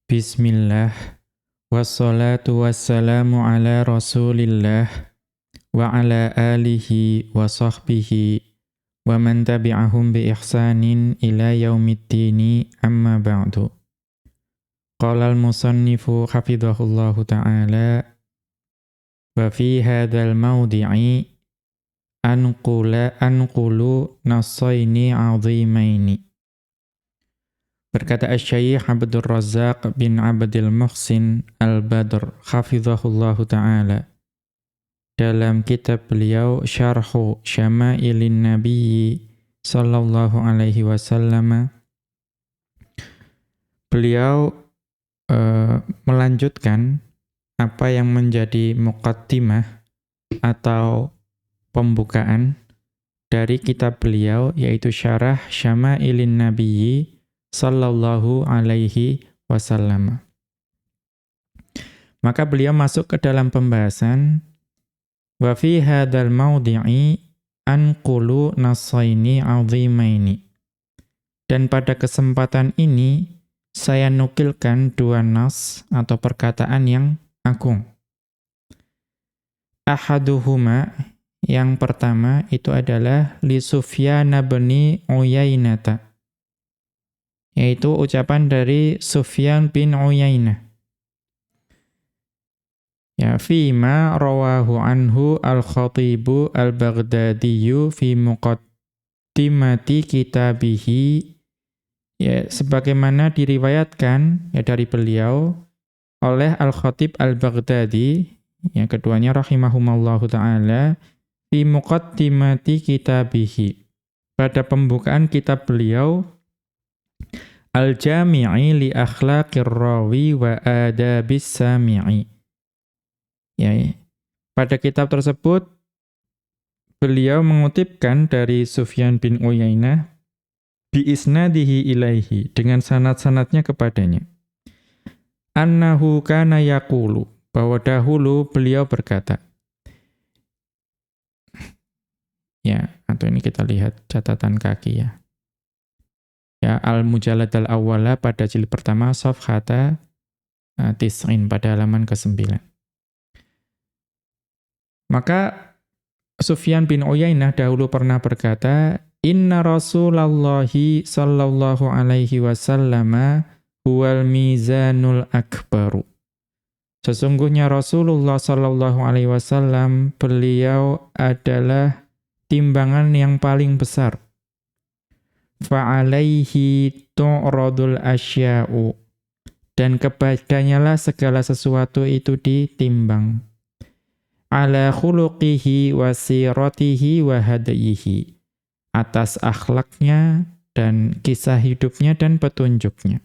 Bismillah, wassalatu wassalamu ala rasulillah, wa ala alihi wa sahbihi, wa man tabi'ahum bi ihsanin ila yaumiddini amma ba'du. Qala al-musannifu hafidhahullahu ta'ala, wa fi hadzal mawdi'i anqulu nassaini 'azimaini. Berkata Asy-Syaikh Abdul Razzaq bin Abdul Muhsin Al-Badr hafizahullahu ta'ala dalam kitab beliau Syarhu Syama'ilin Nabiyyi sallallahu alaihi wasallam, beliau melanjutkan apa yang menjadi muqaddimah atau pembukaan dari kitab beliau, yaitu Syarah Syama'ilin Nabiyyi sallallahu alaihi wasallam. Maka beliau masuk ke dalam pembahasan wa fi hadzal mawdi'i anqulu nassaini 'azimaini. Dan pada kesempatan ini saya nukilkan dua nas atau perkataan yang agung. Ahaduhuma, yang pertama itu adalah li Sufyan bin Uyainah, yaitu ucapan dari Sufyan bin Uyainah. Ya, fima rawahu anhu al-Khatibu al-Baghdadiyu fi muqaddimati kitabihi, ya, sebagaimana diriwayatkan ya dari beliau oleh Al-Khatib Al-Baghdadi, yang keduanya rahimahumallahu ta'ala, fi muqaddimati kitabihi, pada pembukaan kitab beliau Al-Jami'i li akhlaqir rawi wa adabis sami'i. Ya, pada kitab tersebut beliau mengutipkan dari Sufyan bin Uyainah bi isnadihi ilaihi, dengan sanad-sanadnya kepadanya. Annahu kana yaqulu, bahwa dahulu beliau berkata. Ya, atau ini kita lihat catatan kaki ya. Ya, Al-Mujallad al-Awwala pada jilid pertama safhata tis'in, pada halaman ke-9. Maka Sufyan bin Uyainah dahulu pernah berkata, inna Rasulallahi sallallahu alaihi wasallama huwal mizanul akbaru. Sesungguhnya Rasulullah sallallahu alaihi wasallam, beliau adalah timbangan yang paling besar. Fa'alaihi tu'radul asya'u, dan kepadanyalah segala sesuatu itu ditimbang. Ala khuluqihi wa siratihi wa hadyihi, atas akhlaknya dan kisah hidupnya dan petunjuknya.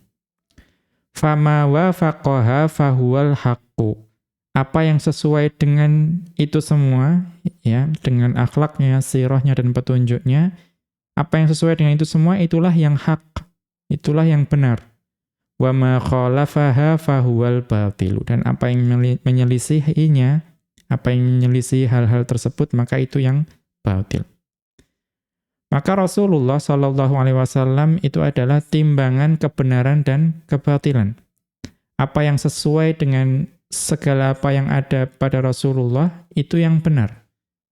Fama wafaqaha fahuwal haqqu, apa yang sesuai dengan itu semua, ya, dengan akhlaknya, sirahnya dan petunjuknya, apa yang sesuai dengan itu semua, itulah yang hak, itulah yang benar. Wa ma khalafaha fahuwal batilu, dan apa yang menyelisihinya, apa yang menyelisih hal-hal tersebut, maka itu yang batil. Maka Rasulullah sallallahu alaihi wasallam itu adalah timbangan kebenaran dan kebatilan. Apa yang sesuai dengan segala apa yang ada pada Rasulullah, itu yang benar.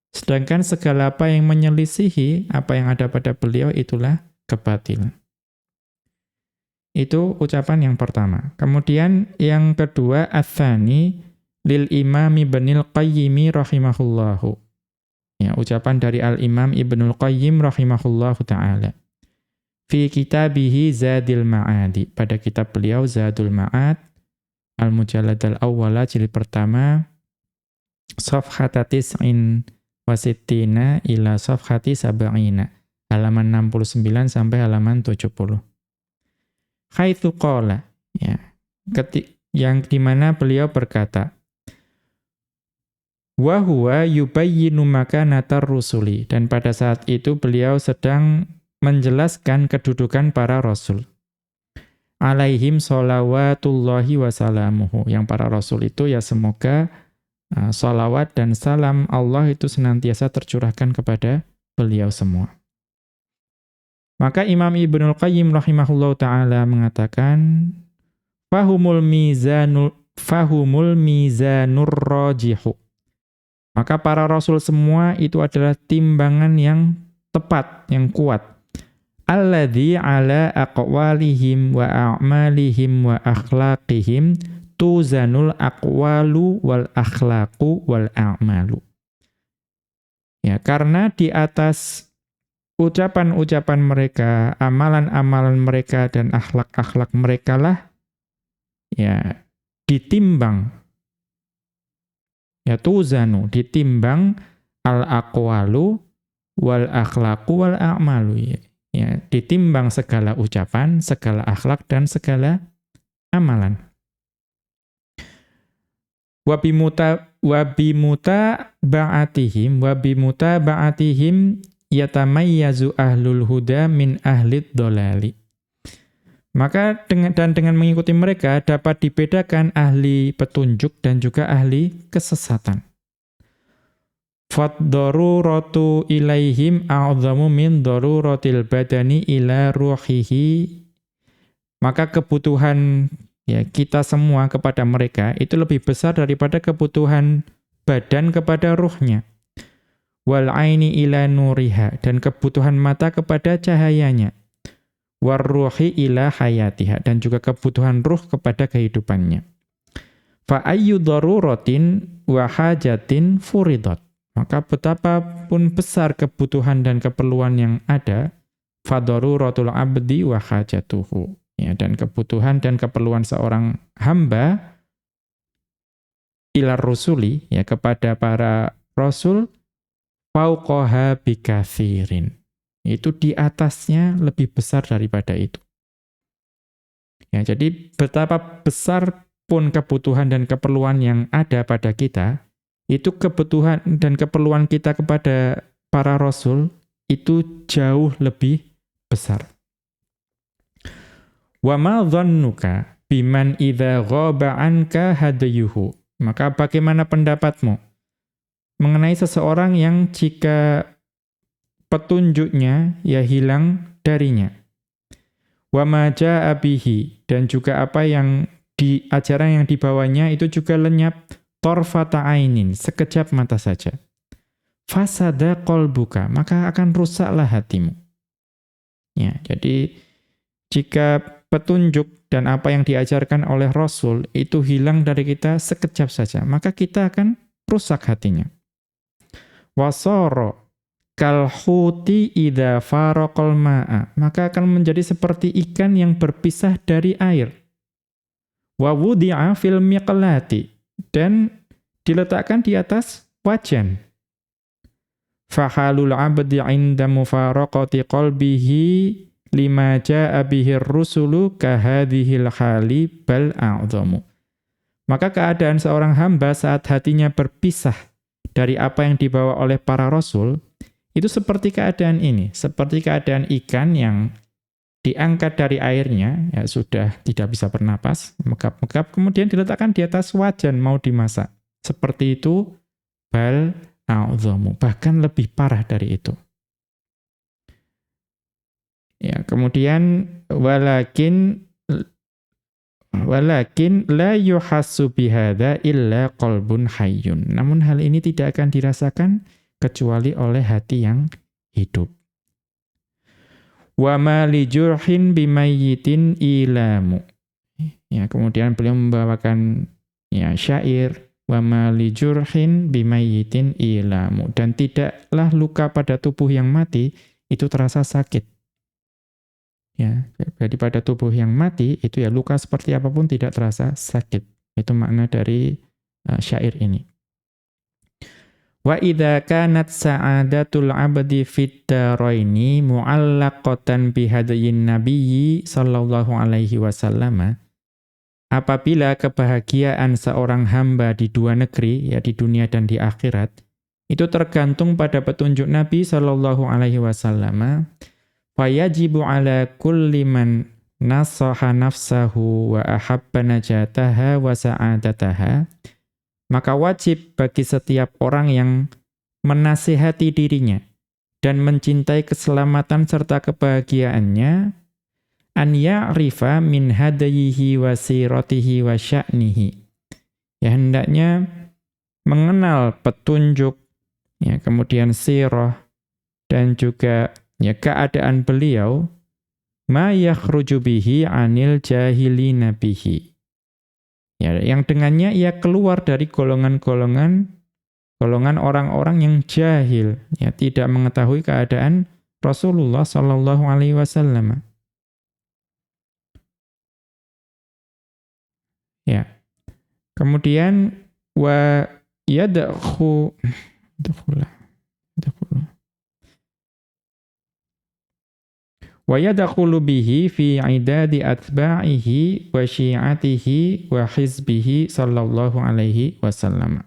Sedangkan segala apa yang menyelisihi apa yang ada pada beliau, itulah kebatilan. Itu ucapan yang pertama. Kemudian yang kedua, ats-tsani lil Imam Ibnul Qayyim rahimahullahu. Ya, ucapan dari Al-Imam Ibnul Qayyim rahimahullahu ta'ala. Fi kitabihi Zadil Ma'adi, pada kitab beliau Zadul Ma'ad, Al-Mujallad al-Awwala, jilid pertama, safhata tis'in wasittina ila safhati sab'ina, halaman 69 sampai halaman 70. Haitsu qala, ya, yang dimana beliau berkata, wa huwa yubayyinu makanatar rusuli, dan pada saat itu beliau sedang menjelaskan kedudukan para rasul. Alaihim sholawatullahi wasalamuhu, yang para rasul itu ya semoga sholawat dan salam Allah itu senantiasa tercurahkan kepada beliau semua. Maka Imam Ibnul Qayyim rahimahullahu ta'ala mengatakan, fahumul mizanur rajihu. Maka para rasul semua itu adalah timbangan yang tepat, yang kuat. Alladzi ala aqwalihim wa a'malihim wa akhlaqihim tuzanul aqwalu wal akhlaqu wal a'malu. Ya, karena di atas ucapan-ucapan mereka, amalan-amalan mereka dan akhlak-akhlak mereka lah ya ditimbang. Ya tuzanu, ditimbang al-aqwalu wal akhlaqu wal a'malu. Ya, ditimbang segala ucapan, segala akhlak dan segala amalan. Wabimuta ba'atihim yatamayyazu ahlul huda min ahlid dolali. Maka dengan mengikuti mereka dapat dibedakan ahli petunjuk dan juga ahli kesesatan. Fad-daruratu ilaihim a'dhamu min daruratil badani ila ruhihi. Maka kebutuhan ya kita semua kepada mereka itu lebih besar daripada kebutuhan badan kepada ruhnya. Wal aini ila nuriha, dan kebutuhan mata kepada cahayanya. War ruhi ila hayatiha, dan juga kebutuhan ruh kepada kehidupannya. Fa ayyu daruratin wa hajatin furidat. Maka betapapun besar kebutuhan dan keperluan yang ada, fa daruratul abdi wa hajatuhu. Ya, dan kebutuhan dan keperluan seorang hamba ilar rusuli, ya kepada para rasul, fauqaha bikathirin. Itu di atasnya lebih besar daripada itu. Ya, jadi betapa besar pun kebutuhan dan keperluan yang ada pada kita, itu kebutuhan dan keperluan kita kepada para rasul itu jauh lebih besar. Wa ma dhannuka biman idza ghaba anka hadayuhu. Maka bagaimana pendapatmu mengenai seseorang yang jika petunjuknya ya hilang darinya? Wa ma jaa bihi, dan juga apa yang di ajaran yang dibawanya itu juga lenyap torfata ainin, sekejap mata saja. Fasada qalbuka, maka akan rusaklah hatimu. Ya, jadi jika petunjuk dan apa yang diajarkan oleh Rasul itu hilang dari kita sekejap saja, maka kita akan rusak hatinya. Wasara kalhuti idza faraqal ma'a, maka akan menjadi seperti ikan yang berpisah dari air. Wa wudi'a fil miqlati, dan diletakkan di atas wajan. Fahalul 'abdi 'inda mufaraqati qalbihi lima jaa bihir rusulu kahadhil hali bal a'dhamu. Maka keadaan seorang hamba saat hatinya berpisah dari apa yang dibawa oleh para rasul, itu seperti keadaan ini, seperti keadaan ikan yang diangkat dari airnya, ya sudah tidak bisa bernapas, megap-megap, kemudian diletakkan di atas wajan mau dimasak. Seperti itu, bal a'dhamu, bahkan lebih parah dari itu. Ya, kemudian walakin la yuhassu bihadza illa qalbun hayyun. Namun hal ini tidak akan dirasakan kecuali oleh hati yang hidup. Wa ma li jurhin bimayyitin ilamu. Ya, kemudian beliau membawakan ya syair wa ma li jurhin bimayyitin ilamu, dan tidaklah luka pada tubuh yang mati itu terasa sakit. Ya, jadi pada tubuh yang mati itu ya luka seperti apapun tidak terasa sakit. Itu makna dari syair ini. Wa idza kanat sa'adatul 'abdi fid daraini mu'allaqatan bihadyin nabiyyi sallallahu alaihi wasallam. Apabila kebahagiaan seorang hamba di dua negeri, ya di dunia dan di akhirat, itu tergantung pada petunjuk Nabi sallallahu alaihi wasallam, fayajibu ala kulli man nasaha nafsahu wa ahabba najataha wa sa'adataha. Maka wajib bagi setiap orang yang menasihati dirinya dan mencintai keselamatan serta kebahagiaannya, an ya'rifa min hadayihi wa siratihi wa sya'nihi. Ya, hendaknya mengenal petunjuk, ya, kemudian sirah, dan juga ya keadaan beliau, ma yakhruju bihi anil jahilina bihi. Ya, yang dengannya ia keluar dari golongan orang-orang yang jahil, ya, tidak mengetahui keadaan Rasulullah sallallahu alaihi wasallam. Ya. Kemudian wa yadkhulu wa yadkhulu bihi fi idadi atba'ihi wa syi'atihi wa hizbihi sallallahu alaihi wasallam.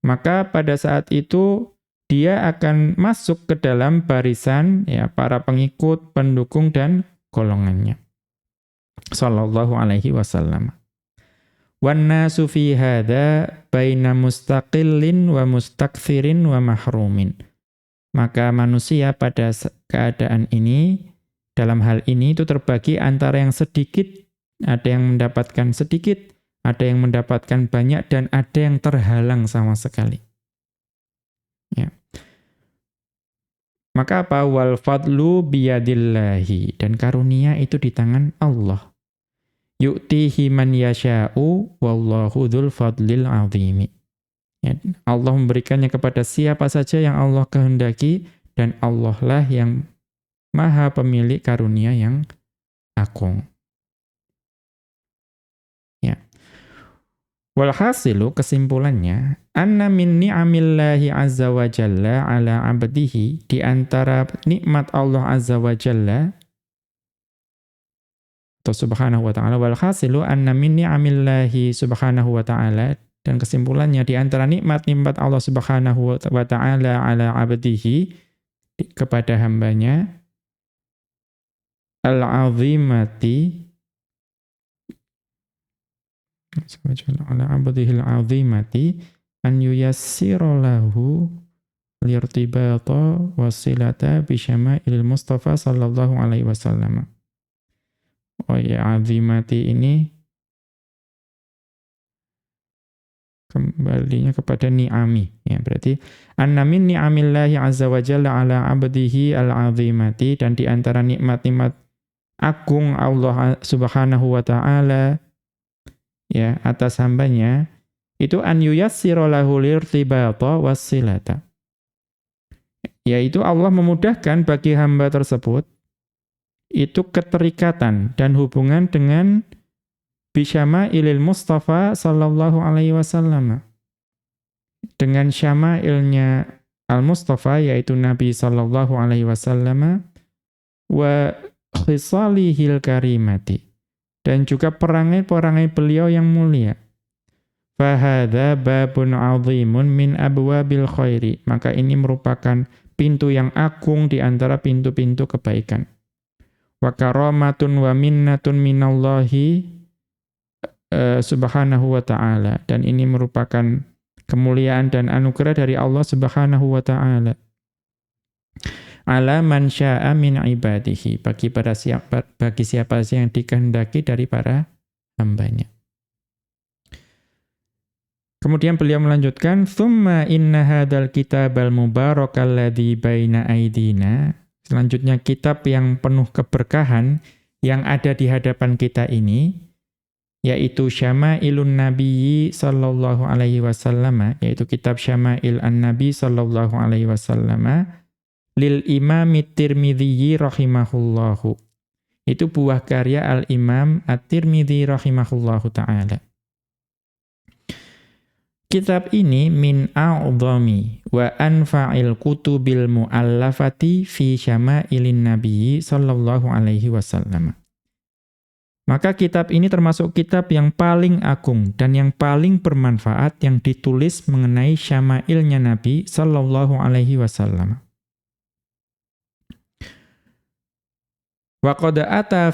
Maka pada saat itu dia akan masuk ke dalam barisan, ya, para pengikut, pendukung dan golongannya sallallahu alaihi wasallam. Wan nasu fi hadza baina mustaqillin wa mustakthirin wa mahrumin. Maka manusia pada keadaan ini, dalam hal ini itu terbagi antara yang sedikit, ada yang mendapatkan sedikit, ada yang mendapatkan banyak, dan ada yang terhalang sama sekali. Ya. Maka apa? Wal fadlu biyadillahi. Dan karunia itu di tangan Allah. Yu'tihi man yasha'u wallahu dzul fadlil 'azimi. Ya, Allah memberikannya kepada siapa saja yang Allah kehendaki, dan Allah lah yang maha pemilik karunia yang agung. Ya. Walhasilu, kesimpulannya, anna min ni'amillahi azza wa jalla ala 'abdihi, di antara nikmat Allah azza wa jalla atau subhanahu wa ta'ala, walhasilu anna min ni'amillahi subhanahu wa ta'ala, dan kesimpulannya di antara nikmat-nikmat Allah subhanahu wa ta'ala ala 'abdihi, kepada hambanya, al-'azimati, ala 'abdihi al-'azimati, an yuyassira lahu lirtibata wasilata bisyama'ilil Mustafa sallallahu alaihi wasallam. Oh ya, 'azimati ini kembalinya kepada ni'ami, ya, berarti anna min ni'amillahi azza wa jalla ala 'abdihi al-'azimati, dan di antara nikmat-nikmat agung Allah subhanahu wa ta'ala, ya, atas hambanya, itu an yuyassira lahu lirtibata wassilata, yaitu Allah memudahkan bagi hamba tersebut itu keterikatan dan hubungan dengan bisyama'ilil Mustafa sallallahu alaihi wasallam, dengan syama'ilnya al-Mustafa, yaitu Nabi sallallahu alaihi wasallam, wa khisalihil karimati, dan juga perangai-perangai beliau yang mulia. Fahadha babun 'azimun min abwabil khairi, maka ini merupakan pintu yang agung di antara pintu-pintu kebaikan. Wa karamatun wa minnatun minallahi subhanahu wa ta'ala, dan ini merupakan kemuliaan dan anugerah dari Allah subhanahu wa ta'ala, ala man sya'a min ibadihi, bagi siapa yang dikehendaki dari para hambanya. Kemudian beliau melanjutkan, thumma inna hadzal kitabal mubarakal ladzi baina aidina, selanjutnya kitab yang penuh keberkahan yang ada di hadapan kita ini, yaitu Syama'ilun Nabiyyi sallallahu alaihi wasallam, yaitu kitab Syama'il an-Nabi sallallahu alaihi wasallam, lil Imam At-Tirmidzi rahimahullahu. Itu buah karya Al-Imam At-Tirmidzi rahimahullahu ta'ala. Kitab ini min a'dhami wa anfa'il kutubil mu'allafati fi Syama'ilin Nabiyyi sallallahu alaihi wasallam. Maka kitab ini termasuk kitab yang paling agung dan yang paling bermanfaat yang ditulis mengenai syama'ilnya Nabi sallallahu alaihi wasallam. Wa qad ata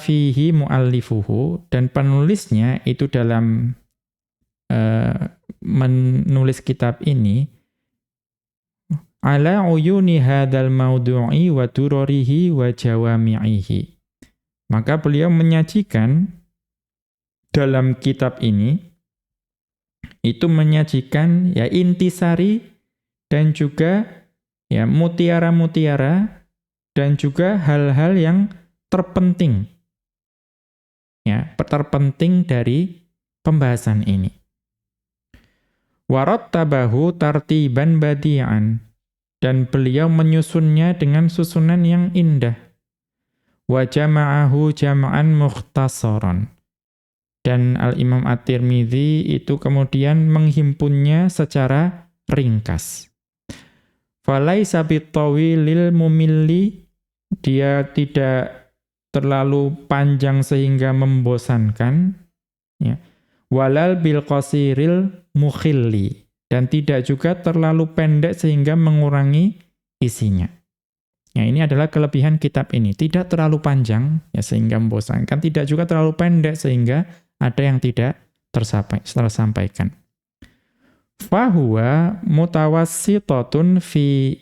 fihi muallifuhu, dan penulisnya itu dalam menulis kitab ini, ala uyuni hadzal maudu'i wa durarihi wa jawami'ihi. Maka beliau menyajikan dalam kitab ini, itu menyajikan ya intisari dan juga ya mutiara-mutiara dan juga hal-hal yang terpenting. Ya, terpenting dari pembahasan ini. Warattabahu tartiban badi'an, dan beliau menyusunnya dengan susunan yang indah. Wa jama'ahu jama'an mukhtasaran. Dan Al-Imam At-Tirmidzi itu kemudian menghimpunnya secara ringkas. Falaisa bitawilil mumilli, dia tidak terlalu panjang sehingga membosankan, ya. Walal bil qasiril mukhilli, dan tidak juga terlalu pendek sehingga mengurangi isinya. Ya, ini adalah kelebihan kitab ini. Tidak terlalu panjang ya sehingga membosankan, tidak juga terlalu pendek sehingga ada yang tidak tersampaikan. Fahuwa mutawassitatun fi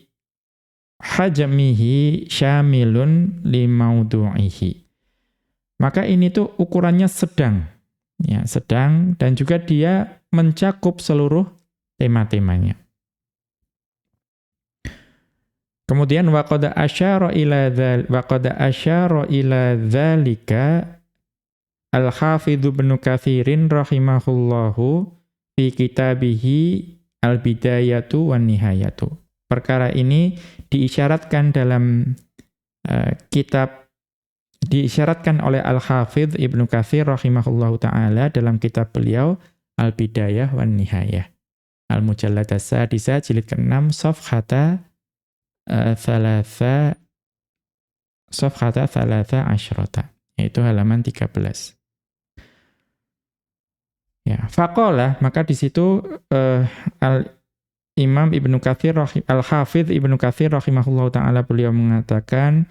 hajmihi syamilun li maudu'ihi. Maka ini tuh ukurannya sedang. Ya, sedang, dan juga dia mencakup seluruh tema-temanya. Kemudian waqad asyara ila dzalika Al-Hafidz Ibnu Katsirin rahimahullahu fi kitabihi Al-Bidayatu wan Nihayatu. Perkara ini diisyaratkan dalam diisyaratkan oleh Al-Hafidz Ibnu Katsir rahimahullahu taala dalam kitab beliau Al-Bidayah wan Nihayah. Al-Mujallad as-Sadisah jilid ke-6 safhata thalatha asyrata, yaitu halaman 13. Ya, faqala, maka di situ Al-Imam Ibnu Katsir Al-Hafidz Ibnu Katsir rahimahullahu taala beliau mengatakan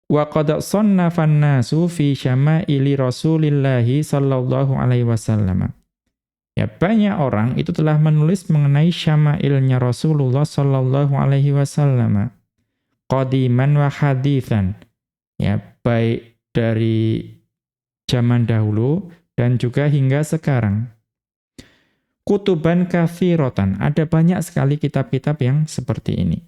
wa qad sannafan nasu fi syama'ili Rasulillahi sallallahu alaihi wasallam. Ya, banyak orang itu telah menulis mengenai syama'ilnya Rasulullah sallallahu alaihi wasallam. Qadiman wa haditsan. Ya, baik dari zaman dahulu dan juga hingga sekarang. Kutuban katsiratan, ada banyak sekali kitab-kitab yang seperti ini.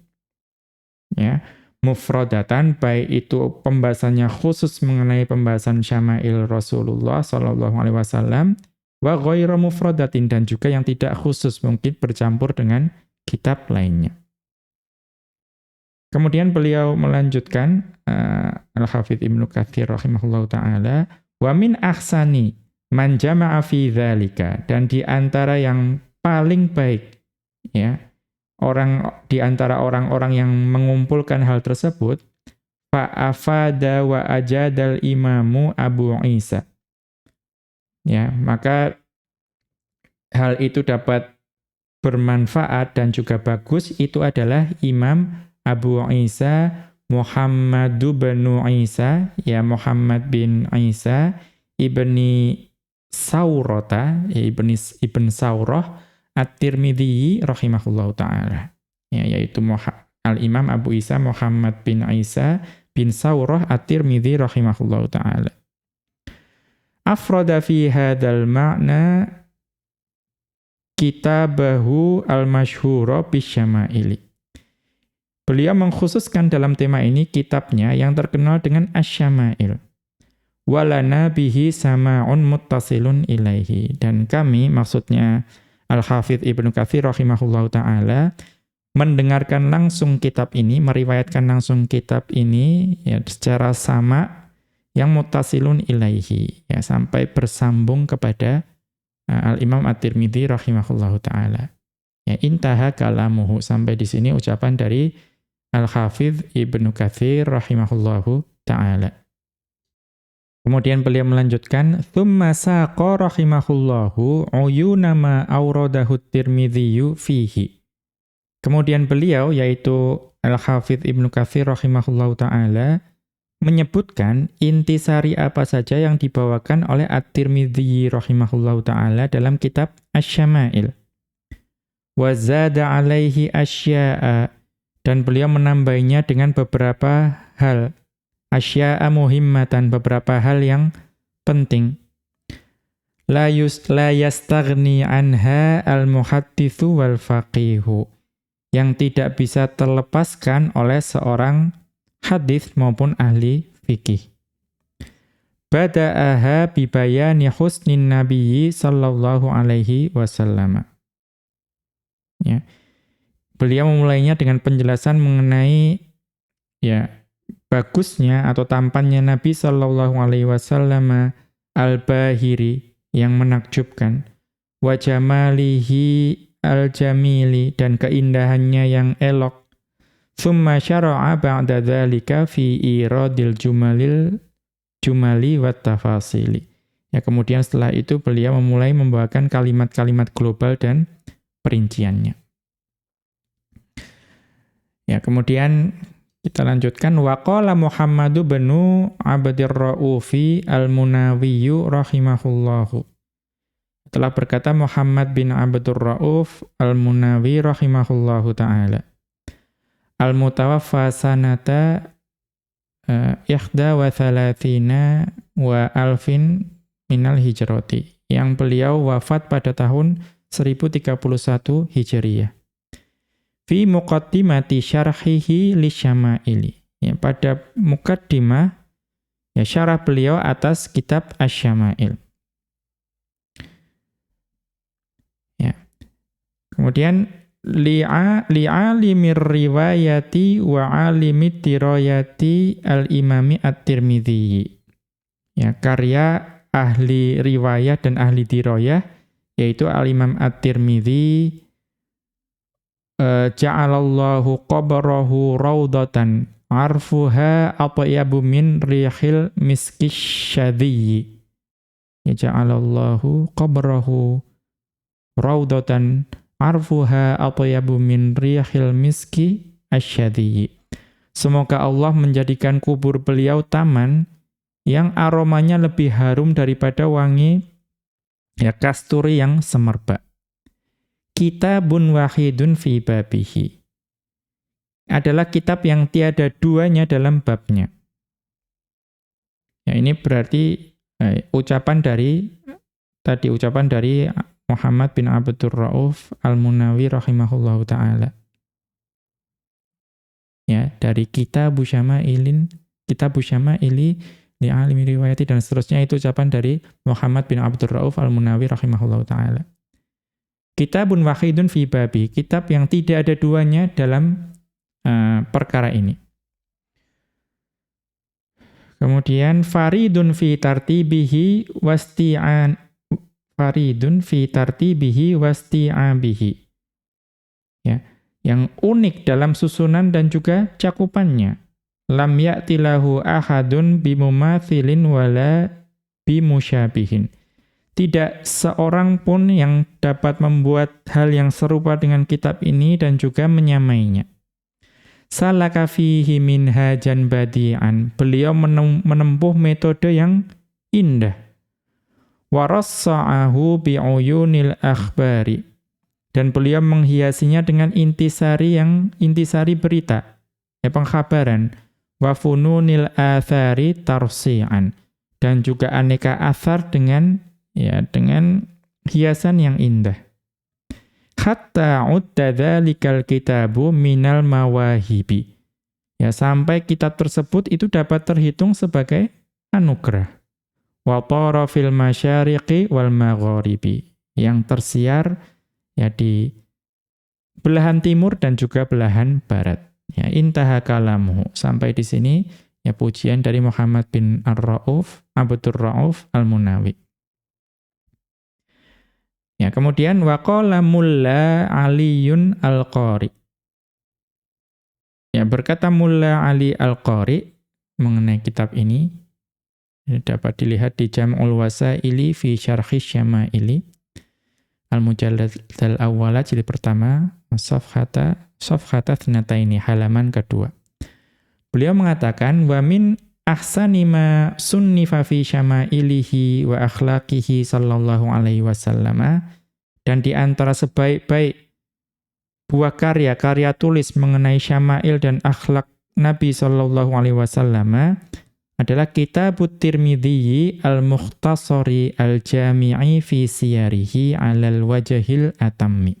Ya, mufradatan, baik itu pembahasannya khusus mengenai pembahasan syama'il Rasulullah sallallahu alaihi wasallam. Wa ghairu mufradatin, dan juga yang tidak khusus, mungkin bercampur dengan kitab lainnya. Kemudian beliau melanjutkan Al-Hafidz Ibnu Katsir rahimahullahu taala, wa min ahsani man jama'a fi dzalika, dan di antara yang paling baik ya di antara orang-orang yang mengumpulkan hal tersebut, fa afada wa ajadal imamu Abu Isa. Ya, maka hal itu dapat bermanfaat dan juga bagus, itu adalah Imam Abu Isa Muhammad bin Isa, ya Muhammad bin Isa ibni Saurata, ya ibn Saurah At-Tirmidzi rahimahullahu taala. Ya, yaitu Al-Imam Abu Isa Muhammad bin Isa bin Saurah At-Tirmidzi rahimahullahu taala. Afrada fi hadzal ma'na kitabahu al-masyhura bisyama'ili. Beliau mengkhususkan dalam tema ini kitabnya yang terkenal dengan Asy-Syama'il. Walana bihi sama'un muttasilun ilaihi. Dan kami, maksudnya Al-Hafidz Ibnu Katsir rahimahullahu ta'ala, mendengarkan langsung kitab ini, meriwayatkan langsung kitab ini ya, secara sama' yang muttasilun ilaihi, ya, sampai bersambung kepada Al-Imam At-Tirmidzi rahimahullahu ta'ala. Ya, intaha kalamuhu, sampai di sini ucapan dari Al-Hafidz Ibnu Katsir rahimahullahu ta'ala. Kemudian beliau melanjutkan, thumma saqa rahimahullahu uyuna ma awradahu Tirmidzi fihi. Kemudian beliau, yaitu Al-Hafidz Ibnu Katsir rahimahullahu ta'ala, menyebutkan intisari apa saja yang dibawakan oleh At-Tirmidzi rahimahullahu ta'ala dalam kitab Asy-Syama'il. wa zada alaihi asya'a, dan beliau menambahinya dengan beberapa hal. Asya'a muhimmatan, beberapa hal yang penting. La yastaghni anha al-muhadditsu wal faqihu, yang tidak bisa terlepaskan oleh seorang hadis maupun ahli fikih. Bada'aha bibayani husnin nabiyyi sallallahu alaihi wasallam. Ya. Beliau memulainya dengan penjelasan mengenai bagusnya atau tampannya Nabi sallallahu alaihi wasallam al-bahiri, yang menakjubkan, wa jamalihi al-jamili, dan keindahannya yang elok. Tsumma syara'a ba'da dzalika fi iradil jumali wat tafasili. Ya, kemudian setelah itu beliau memulai membawakan kalimat-kalimat global dan perinciannya. Ya, kemudian kita lanjutkan, waqala Muhammadu benu Abdir Ra'ufi al-Munawiyyu rahimahullahu. Telah berkata Muhammad bin Abdur Ra'uf al-Munawi rahimahullahu ta'ala. Al-mutawaffa sanata ihda wa thalathina wa alfin minal hijrati. Yang beliau wafat pada tahun 1031 Hijriyah. Fi muqaddimati syarhihi lisyama'ili. Ya, pada muqaddimah syarah beliau atas kitab Asy-Syama'il. Ya. Kemudian li'alimir riwayati wa alimid dirayati al-imami at-Tirmidzi. Ya, karya ahli riwayah dan ahli dirayah yaitu al-Imam at-Tirmidzi. Ja'alallahu qabrahu raudatan arfuha atyabu min rihil miskis syadhi. Ya, ja'alallahu qabrahu raudatan arfuha atyabu min rihil miski asyadhi. Semoga Allah menjadikan kubur beliau taman yang aromanya lebih harum daripada wangi kasturi yang semerbak. Kitabun wahidun fi babihi. Adalah kitab yang tiada duanya dalam babnya. Ya, ini berarti ucapan dari Muhammad bin Abdur Ra'uf al-Munawi rahimahullahu ta'ala. Ya, dari Kitabu Syama'ili li'alimi riwayati dan seterusnya, itu ucapan dari Muhammad bin Abdur Ra'uf al-Munawi rahimahullahu ta'ala. Kitabun wahidun fi babi, kitab yang tidak ada duanya dalam perkara ini. Kemudian faridun fi tartibihi wasti'abihi. Ya, yang unik dalam susunan dan juga cakupannya. Lam ya'tilahu ahadun bimumathilin wala bimusyabihin. Tidak seorang pun yang dapat membuat hal yang serupa dengan kitab ini dan juga menyamainya. Salaka fihi minhajan badi'an. Beliau menempuh metode yang indah. Warassa'ahu bi'uyunil akhbari. Dan beliau menghiasinya dengan intisari berita, pengkhabaran. Wa fununil athari tarsi'an. Dan juga aneka athar dengan hiasan yang indah. Hatta udda dzalikal kitabu minal mawahibi. Ya, sampai kitab tersebut itu dapat terhitung sebagai anugerah. Wa tara fil masyariqi wal magharibi. Yang tersiar di belahan timur dan juga belahan barat. Ya, intaha kalamuhu. Sampai di sini pujian dari Muhammad bin Abdur Ra'uf al-Munawi. Ya, kemudian waqala Mulla Aliyun al-Qari. Ya, berkata Mulla Ali al-Qari mengenai kitab ini dapat dilihat di Jam'ul Wasaili fi Syarhi Syama'ili al-Mujallad al-Awwala jilid pertama safhata thnataini halaman kedua. Beliau mengatakan wa min ahsani ma sunnifa fi syama'ilihi wa akhlaqihi sallallahu alaihi wasallam, dan di antara sebaik-baik buah karya tulis mengenai syama'il dan akhlak Nabi sallallahu alaihi wasallam adalah Kitabut Tirmidzi al-Mukhtasari al-Jami'i fi siyarihi 'alal wajhil atammi.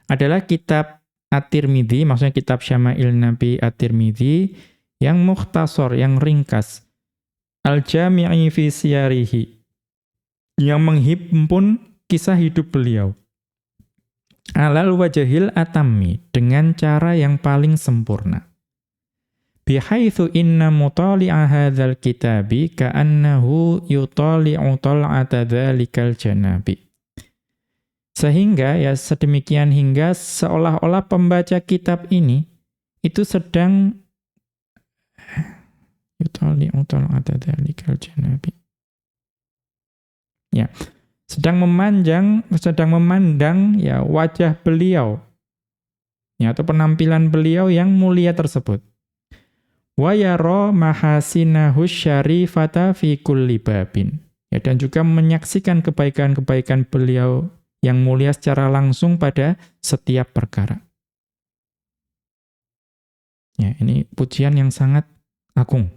Adalah kitab At-Tirmidzi, maksudnya kitab Syama'il Nabi At-Tirmidzi yang mukhtasar, yang ringkas. Al-Jami'i fi siyarihi, yang menghimpun kisah hidup beliau. 'Alal wajhil atammi, dengan cara yang paling sempurna. Bihaitsu inna mutali'a hadzal kitabi ka'annahu yutali'u tal'ata dzalikal janabi. Sehingga ya sedemikian hingga seolah-olah pembaca kitab ini itu sedang yutali'u tal'ata dzalikal janabi. Ya, sedang memandang ya wajah beliau. Ya, atau penampilan beliau yang mulia tersebut. Wa yara mahasinahu syarifata fi kulli babin. Ya, dan juga menyaksikan kebaikan-kebaikan beliau yang mulia secara langsung pada setiap perkara. Ya, ini pujian yang sangat agung.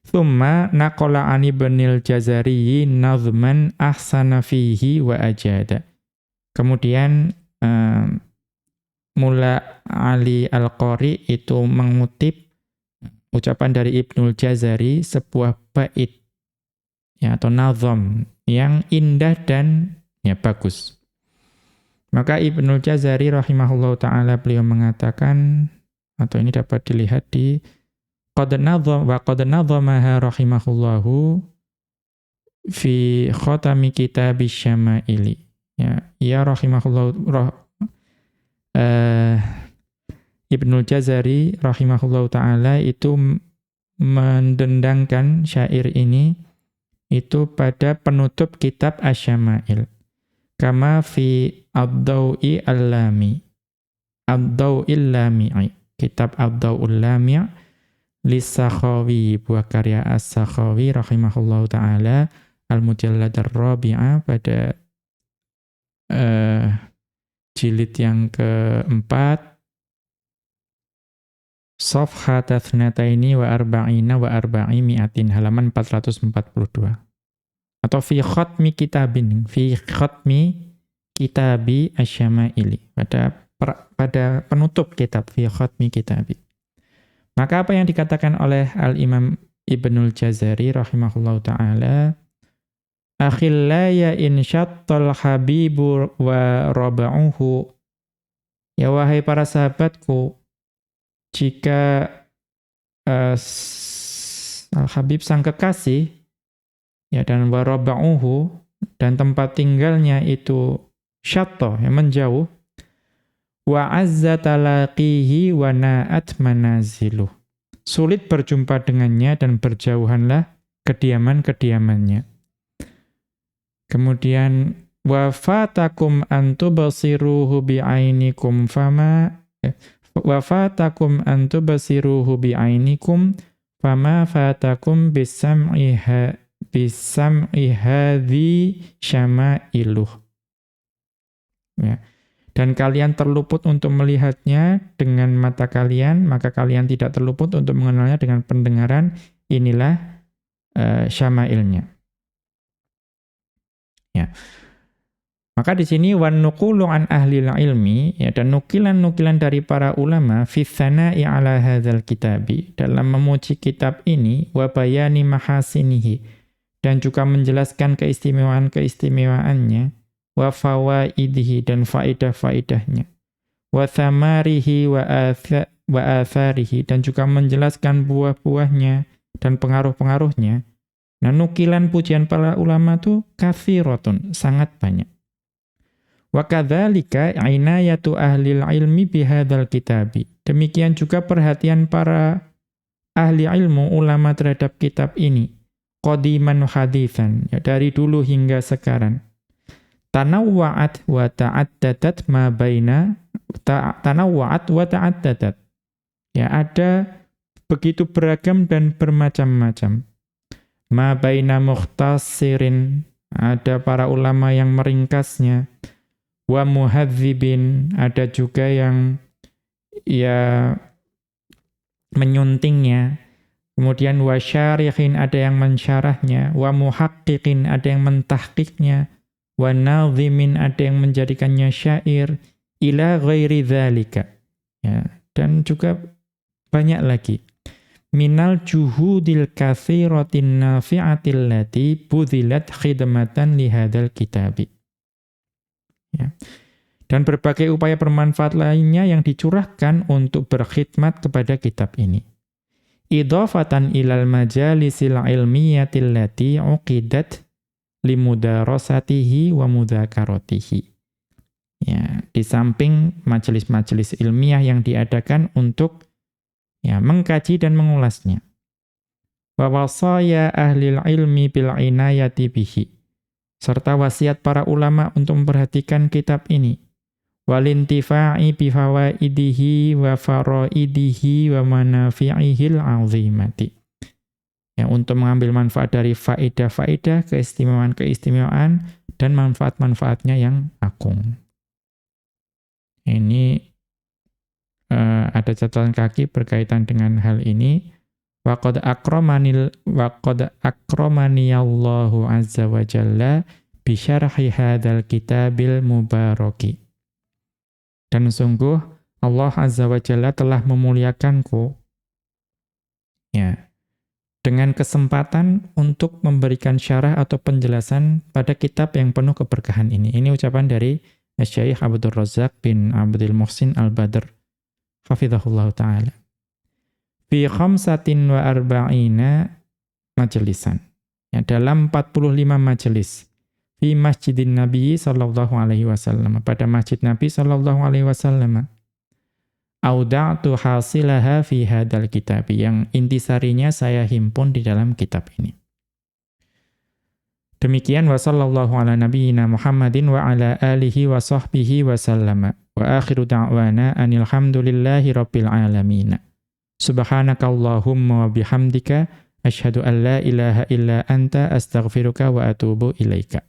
Tsumma naqala 'ani Ibnul Jazari nazman ahsana fihi wa ajada. Kemudian Mulla Ali Al-Qari itu mengutip ucapan dari Ibnul Jazari sebuah bait ya atau nazam yang indah dan ya bagus. Maka Ibnul Jazari rahimahullahu taala beliau mengatakan, atau ini dapat dilihat di qad nadzamaha rahimahullahu fi khatami kitabis syama'ili. Ya rahimahullahu Ibnul Jazari rahimahullahu taala itu mendendangkan syair ini itu pada penutup kitab Asy-Syama'il. Kama fi Ad-Daw'i Al-Lami. Ad-Daw'il Lami'i. Kitab Ad-Daw'ul Lami' Lis-Sakhawi, buah karya As-Sakhawi rahimahullahu ta'ala, Al-Mujallad Ar-Rabi'ah pada jilid yang keempat, Safhat Athnataini wa Arba'ina wa Arba'i Mi'atin, halaman 442. Atau fi khatmi kitabi Asy-Syama'ili, pada penutup kitab fi khatmi kitabi. Maka apa yang dikatakan oleh Al-Imam Ibnul Jazari rahimahullahu ta'ala, akhillaya in syattal habibu wa raba'uhu, ya wahai para sahabatku, jika Al-Habib sang kekasih ya dan waraba'uhu dan tempat tinggalnya itu syatta yang menjauh, wa azza talaqihi wa na'at manaziluh, sulit berjumpa dengannya dan berjauhanlah kediaman-kediamannya. Kemudian wa fatakum antubasiruhu bi'ainikum fama wa fatakum antubasiruhu bi'ainikum fama fatakum bisam'i hadhi syama'iluh. Ya. Dan kalian terluput untuk melihatnya dengan mata kalian, maka kalian tidak terluput untuk mengenalnya dengan pendengaran. Inilah syama'ilnya. Ya. Maka di sini wan nuqulu an ahlil ilmi, ya, dan nukilan-nukilan dari para ulama fi tsana'i ala hadzal kitabi, dalam memuji kitab ini, wa bayani mahasinihi, dan juga menjelaskan keistimewaan-keistimewaannya, wa fawaidihi, dan faidah-faidahnya, wa thamarihi wa atharihi, dan juga menjelaskan buah-buahnya dan pengaruh-pengaruhnya. Nah, nukilan pujian para ulama itu katsiratun, sangat banyak. Wa kadzalika inayatu ahlil ilmi bihadzal kitabi. Demikian juga perhatian para ahli ilmu ulama terhadap kitab ini. Qadiman haditsan, ya, dari dulu hingga sekarang. Tanawwa'at wa ta'addadat ma baina tanawwa'at wa ta'addadat. Ya, ada begitu beragam dan bermacam-macam. Ma baina mukhtasirin, ada para ulama yang meringkasnya. wa muhadzibin, ada juga yang ya menyuntingnya, kemudian wa syarikhin, ada yang mensyarahnya, wa muhaqqiqin, ada yang mentahqiqnya, wa nadhimin, ada yang menjadikannya syair, ila ghairi dzalika. Ya, dan juga banyak lagi. Minal juhudil katsiratin nafi'atil lati budhilat khidmatan lihadzal kitabi. Ya. Dan berbagai upaya bermanfaat lainnya yang dicurahkan untuk berkhidmat kepada kitab ini. Idhafatan ilal majalisil ilmiyatil lati uqidat limudarasatihi wa mudzakaratihi. Ya, di samping majelis-majelis ilmiah yang diadakan untuk ya mengkaji dan mengulasnya. Wa wasaya ahlil ilmi bil inayati bihi. Serta wasiat para ulama untuk memperhatikan kitab ini. Walintifa'i bifawaidihi wa faraidihi wa manafi'ihil 'azimati. Ya, untuk mengambil manfaat dari faedah-faedah, keistimewaan-keistimewaan, dan manfaat-manfaatnya yang agung. Ini ada catatan kaki berkaitan dengan hal ini. Waqad akramani Allahu azza wa jalla bi syarhi hadzal kitabil mubaraki. Dan sungguh Allah azza wa jalla telah memuliakanku ya dengan kesempatan untuk memberikan syarah atau penjelasan pada kitab yang penuh keberkahan ini. Ini ucapan dari Syekh Abdul Razzaq bin Abdul Muhsin Al-Badr hafizahullah ta'ala. Fi 45 majlisan. Ya, dalam 45 majelis. Fi masjidin Nabi sallallahu alaihi wasallam. Pada masjid Nabi sallallahu alaihi wasallam. Auda'tu hasilaha fi hadal kitab. Yang intisarinya saya himpun di dalam kitab ini. Demikian wa sallallahu ala nabiyyina Muhammadin wa ala alihi wa sahbihi wa sallama. Wa akhiru da'wana anil hamdulillahi rabbil alamin. Subhanakallahumma wa bihamdika asyhadu an la ilaha illa anta astaghfiruka wa atubu ilaika.